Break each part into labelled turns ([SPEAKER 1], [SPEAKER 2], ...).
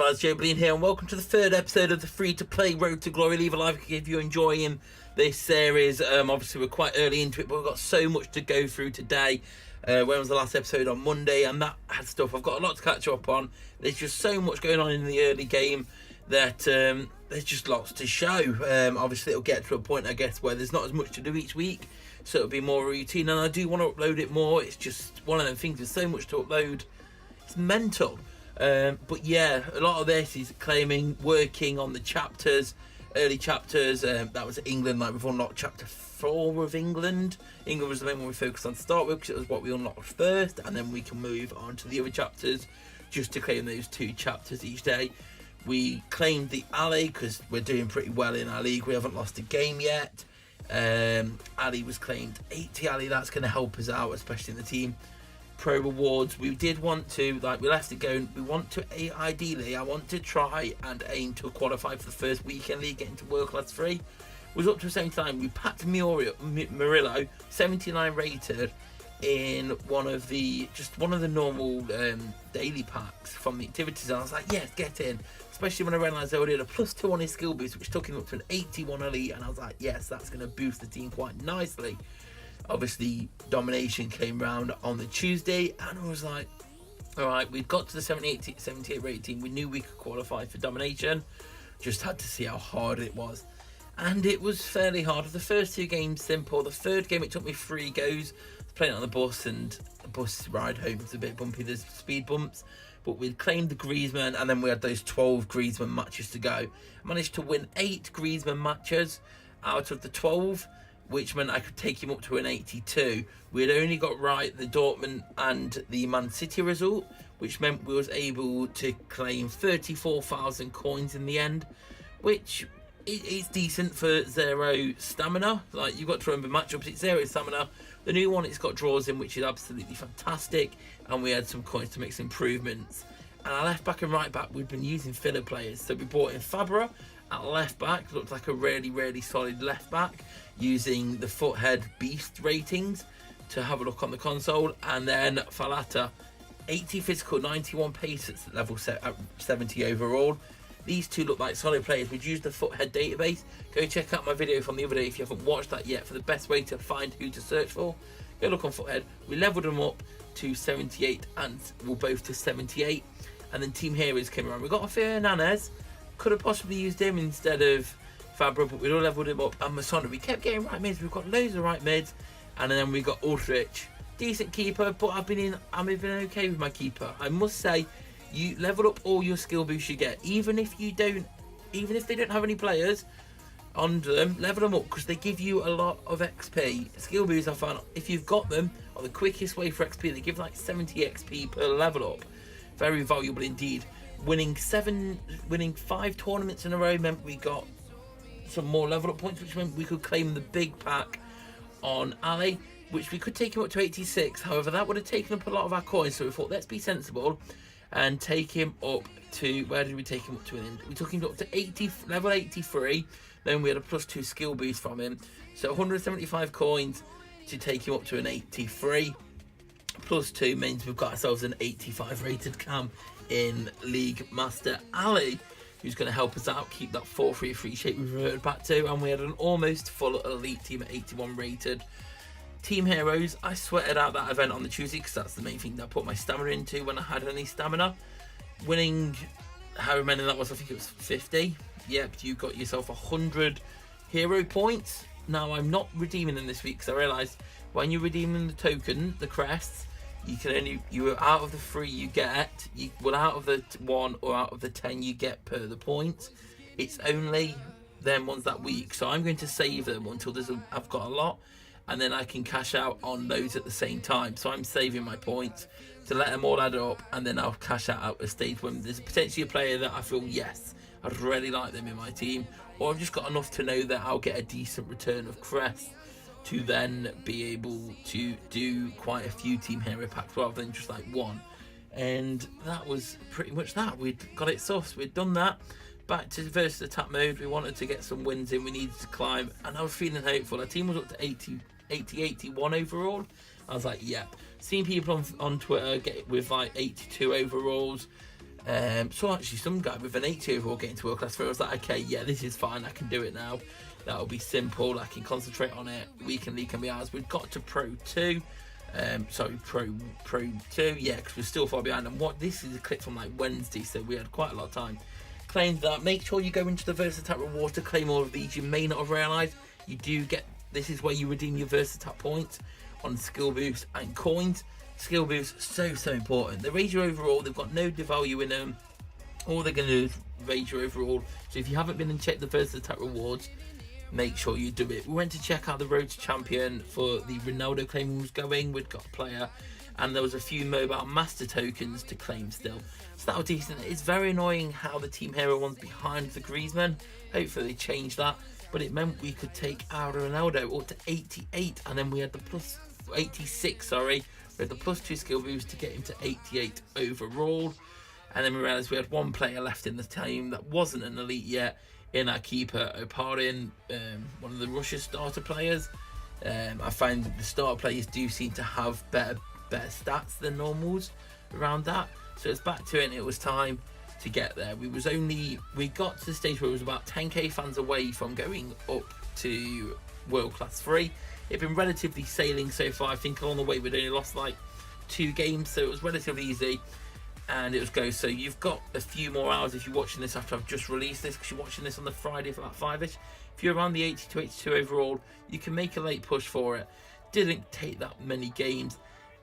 [SPEAKER 1] fellas, joebiline here, and welcome to the third episode of the free-to-play Road to Glory. Leave a like if you're enjoying this series. Obviously, we're quite early into it, but we've got so much to go through today. When was the last episode? On Monday, and that had stuff. I've got a lot to catch up on. There's just so much going on in the early game that there's just lots to show. Obviously, it'll get to a point, I guess, where there's not as much to do each week, so it'll be more routine, and I do want to upload it more. It's just one of them things, there's so much to upload. It's mental. But yeah, a lot of this is working on the chapters, early chapters. That was England, like we've unlocked chapter 4 of England. England was the main one we focused on to start with, because it was what we unlocked first, and then we can move on to the other chapters just to claim those 2 chapters each day. We claimed the alli because we're doing pretty well in our league. We haven't lost a game yet. Alli was claimed 80 alli. That's going to help us out, especially in the team pro rewards. We did want to, we left it going, we want to, ideally, I want to try and aim to qualify for the first weekend league, get into World Class 3. Was up to 79. We packed Murillo, 79 rated, in one of the normal daily packs from the activities, and I was like, yes, get in, especially when I realised they already had a +2 on his skill boost, which took him up to an 81 elite, and I was like, yes, that's going to boost the team quite nicely. Obviously, domination came round on the Tuesday, and I was like, all right, we'd got to the 78 rated team. We knew we could qualify for domination. Just had to see how hard it was. And it was fairly hard. The first 2 games, simple. The third game, it took me 3 goes. I was playing on the bus, and the bus ride home was a bit bumpy. There's speed bumps. But we'd claimed the Griezmann, and then we had those 12 Griezmann matches to go. I managed to win 8 Griezmann matches out of the 12, which meant I could take him up to an 82. We had only got right the Dortmund and the Man City result, which meant we was able to claim 34,000 coins in the end, which is decent for 0 stamina. Like, you've got to remember matchups, it's 0 stamina. The new one, it's got draws in, which is absolutely fantastic, and we had some coins to make some improvements. And our left back and right back, we've been using filler players, so we brought in Fabra at left back. Looked like a really solid left back, using the Foothead Beast ratings to have a look on the console. And then Falata, 80 physical, 91 pace at level 70 overall. These 2 look like solid players. We'd use the Foothead database. Go check out my video from the other day if you haven't watched that yet, for the best way to find who to search for. Go look on Foothead. We leveled them up to 78, and we're both to 78. And then Team Heroes came around. We got a Fernandez. Could have possibly used him instead of Fabra, but we'd all leveled him up. And Masona, we kept getting right mids. We've got loads of right mids. And then we got Ultrich. Decent keeper, but I've been okay with my keeper. I must say, you level up all your skill boosts you get, even if they don't have any players under them, level them up, because they give you a lot of XP. Skill boosts, I found, if you've got them, are the quickest way for XP. They give like 70 XP per level up. Very valuable indeed. Winning 5 tournaments in a row meant we got some more level up points, which meant we could claim the big pack on alli, which we could take him up to 86. However, that would have taken up a lot of our coins, so we thought, let's be sensible and take him up to, where did we take him up to? We took him up to level 83. Then we had a +2 skill boost from him, so 175 coins to take him up to an 83. +2 means we've got ourselves an 85 rated cam in League Master alli, who's going to help us out, keep that 4-3-3 shape we reverted back to. And we had an almost full elite team at 81 rated. Team Heroes, I sweated out that event on the Tuesday, because that's the main thing that I put my stamina into when I had any stamina. Winning, however many that was, I think it was 50. Yep, you got yourself 100 hero points. Now, I'm not redeeming them this week, because I realised when you're redeeming the token, the crests, you are out of the 3 you get, out of the 1 or out of the 10 you get per the points. It's only them ones that week, so I'm going to save them until I've got a lot, and then I can cash out on those at the same time. So I'm saving my points to let them all add up, and then I'll cash out at a stage when there's potentially a player that I feel, yes, I'd really like them in my team, or I've just got enough to know that I'll get a decent return of crests to then be able to do quite a few team hero packs rather than just like 1. And that was pretty much that. We'd got it sussed, we'd done that. Back to versus attack mode, we wanted to get some wins in, we needed to climb, and I was feeling hopeful. Our team was up to 81 overall. I was like, yep. Seeing people on Twitter get with like 82 overalls, So actually some guy with an 80 overall getting to world class 3, I was like, okay, yeah, this is fine, I can do it now. That'll be simple, I can concentrate on it. Weekend league can be ours. We've got to Pro 2. Pro 2, yeah, because we're still far behind. And this is a clip from like Wednesday, so we had quite a lot of time. Claimed that make sure you go into the Versatat rewards to claim all of these. You may not have realised you do get, this is where you redeem your Versatat points on skill boosts and coins. Skill boosts, so important. They raise your overall, they've got no devalue in them. All they're going to do is raise your overall. So if you haven't been and checked the Versatat rewards, make sure you do it. We went to check out the Road to Champion for the Ronaldo claim was going. We'd got a player, and there was a few mobile master tokens to claim still. So that was decent. It's very annoying how the Team Hero one's behind the Griezmann. Hopefully they change that. But it meant we could take our Ronaldo up to 88, and then we had the plus 86, sorry. We had the plus 2 skill boost to get him to 88 overall. And then we realised we had one player left in the team that wasn't an elite yet, in our keeper, Oparin, one of the Russia starter players. I find that the starter players do seem to have better stats than normals around that. So it's back to it, and it was time to get there. We got to the stage where it was about 10k fans away from going up to World Class 3. It'd been relatively sailing so far. I think along the way we'd only lost like 2 games, so it was relatively easy. And it was go. So you've got a few more hours if you're watching this after I've just released this, because you're watching this on the Friday for about 5ish. If you're around the 80 to 82 overall, you can make a late push for it. Didn't take that many games,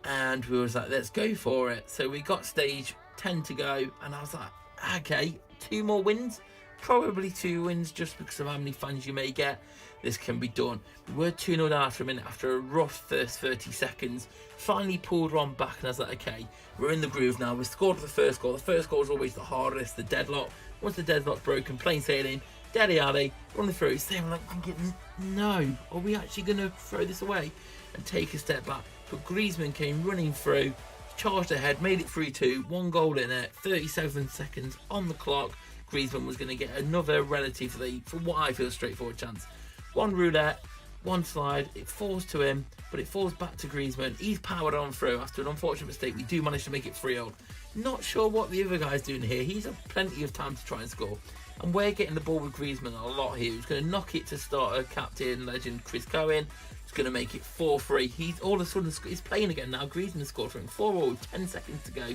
[SPEAKER 1] and we was like, let's go for it. So we got stage 10 to go, and I was like, okay, 2 more wins, probably 2 wins, just because of how many fans you may get. This can be done. We were 2-0 down after a minute, after a rough first 30 seconds. Finally pulled one back, and I was like, okay, we're in the groove now. We scored the first goal. The first goal is always the hardest, the deadlock. Once the deadlock's broken, plain sailing, daddy alley, run through. Same, like, I'm getting, no, are we actually going to throw this away and take a step back? But Griezmann came running through, charged ahead, made it 3-2, 1 goal in it, 37 seconds on the clock. Griezmann was going to get another relatively, for what I feel, straightforward chance. 1 roulette, 1 slide, it falls to him, but it falls back to Griezmann. He's powered on through. After an unfortunate mistake, we do manage to make it 3-0. Not sure what the other guy's doing here. He's had plenty of time to try and score. And we're getting the ball with Griezmann a lot here. He's going to knock it to starter, captain, legend Chris Cohen. He's going to make it 4-3. He's all of a sudden, he's playing again now. Griezmann scored for him. 4-0, 10 seconds to go.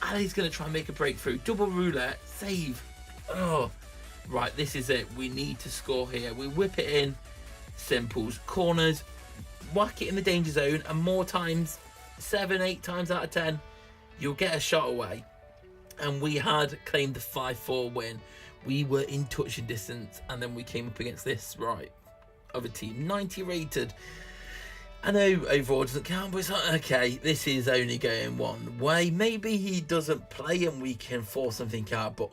[SPEAKER 1] And he's going to try and make a breakthrough. Double roulette, save. Oh, right, this is it. We need to score here. We whip it in. Simples, corners, whack it in the danger zone, and more times, 7-8 times out of 10, you'll get a shot away. And we had claimed the 5-4 win. We were in touching distance, and then we came up against this other team, 90 rated. I know overall doesn't count, but it's like, okay, this is only going one way. Maybe he doesn't play and we can force something out, but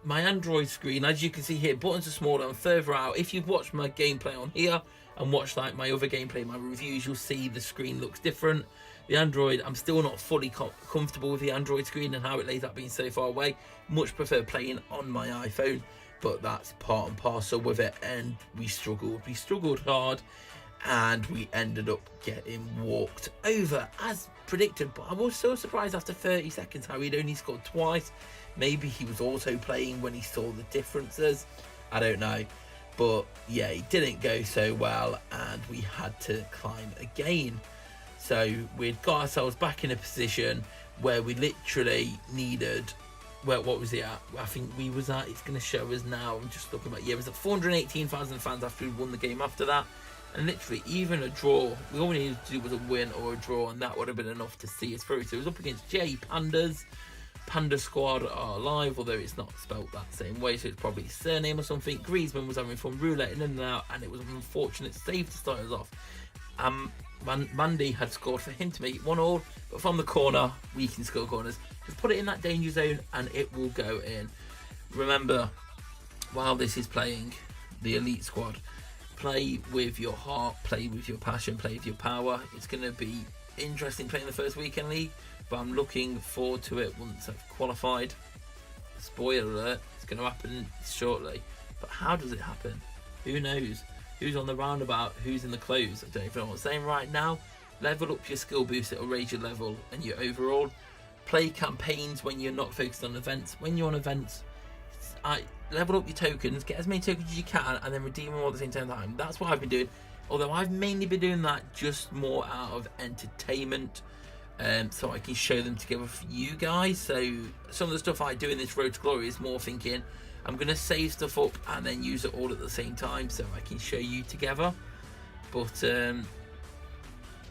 [SPEAKER 1] my Android screen, as you can see here, buttons are smaller and further out. If you've watched my gameplay on here and watched like my other gameplay, my reviews, you'll see the screen looks different. The Android, I'm still not fully comfortable with the Android screen and how it lays out being so far away. Much prefer playing on my iPhone, but that's part and parcel with it, and we struggled hard, and we ended up getting walked over as predicted. But I was so surprised after 30 seconds how he'd only scored twice. Maybe he was auto playing when he saw the differences, I don't know. But yeah, it didn't go so well, and we had to climb again. So we'd got ourselves back in a position where we literally needed, well, what was it at? I think we was at, it's going to show us now, I'm just looking at, yeah, it was at 418,000 fans after we won the game after that. And literally, even a draw, we all we needed to do was a win or a draw, and that would have been enough to see us through. So it was up against J Pandas. Panda Squad are alive, although it's not spelt that same way, so it's probably his surname or something. Griezmann was having fun roulette in and out, and it was an unfortunate save to start us off. Mandy had scored for him to make it 1-1, but from the corner, we can score corners. Just put it in that danger zone, and it will go in. Remember, while this is playing the elite squad, play with your heart, play with your passion, play with your power. It's going to be interesting playing the first weekend league, but I'm looking forward to it once I've qualified. Spoiler alert, it's going to happen shortly. But how does it happen? Who knows? Who's on the roundabout? Who's in the close? I don't even know what I'm saying right now. Level up your skill boost, it'll raise your level and your overall. play campaigns when you're not focused on events. When you're on events, level up your tokens, get as many tokens as you can, and then redeem them all at the same time. That's what I've been doing. Although I've mainly been doing that just more out of entertainment, so I can show them together for you guys. So some of the stuff I do in this Road to Glory is more thinking I'm going to save stuff up and then use it all at the same time so I can show you together. But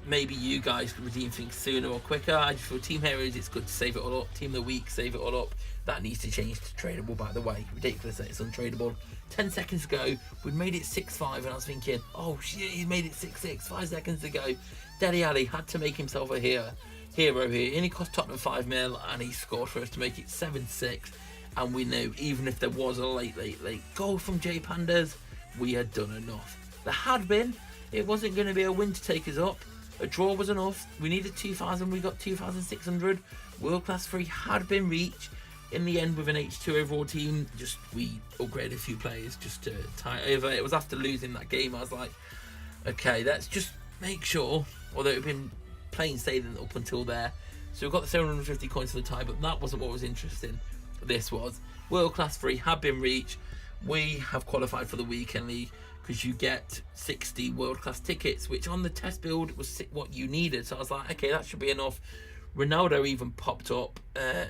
[SPEAKER 1] maybe you guys can redeem things sooner or quicker. I just feel Team Heroes, it's good to save it all up. Team of the Week, save it all up. That needs to change to tradable, by the way. Ridiculous that it's untradeable. 10 seconds ago, we'd made it 6-5, and I was thinking, oh shit, he made it 6-6. 5 seconds ago, Dele Alli had to make himself a hero here. He only cost Tottenham 5 mil, and he scored for us to make it 7-6. And we knew, even if there was a late goal from J Pandas, we had done enough. There had been. It wasn't going to be a win to take us up. A draw was enough. We needed 2,000. We got 2,600. World Class 3 had been reached. In the end, with an H2 overall team, we upgraded a few players just to tie it over. It was after losing that game, I was like, okay, let's just make sure. Although we've been plain sailing up until there. So we've got the 750 coins for the tie, but that wasn't what was interesting. This was. World Class 3 had been reached. We have qualified for the Weekend League because you get 60 World Class tickets, which on the test build was what you needed. So I was like, okay, that should be enough. Ronaldo even popped up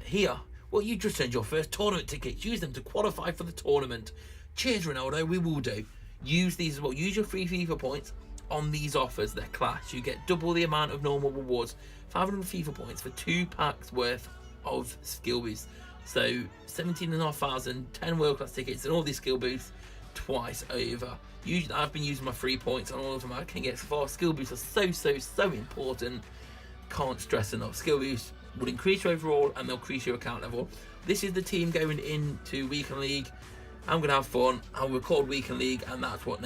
[SPEAKER 1] here. Well, you just earned your first tournament tickets. Use them to qualify for the tournament. Cheers, Ronaldo. We will do. Use these as well. Use your free FIFA points on these offers. They're class. You get double the amount of normal rewards. 500 FIFA points for 2 packs worth of skill boosts. So 17,500, 10 world class tickets, and all these skill boosts twice over. Usually, I've been using my free points on all of them. I can get so far. Skill boosts are so important. Can't stress enough. Skill boosts will increase your overall and they'll increase your account level. This is the team going into Weekend League. I'm gonna have fun. I'll record Weekend League, and that's what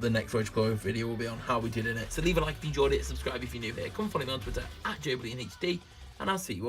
[SPEAKER 1] the next Road to Glory video will be on, how we did in it. So leave a like if you enjoyed it, subscribe if you're new here. Come follow me on Twitter at joebilinehd, and I'll see you all.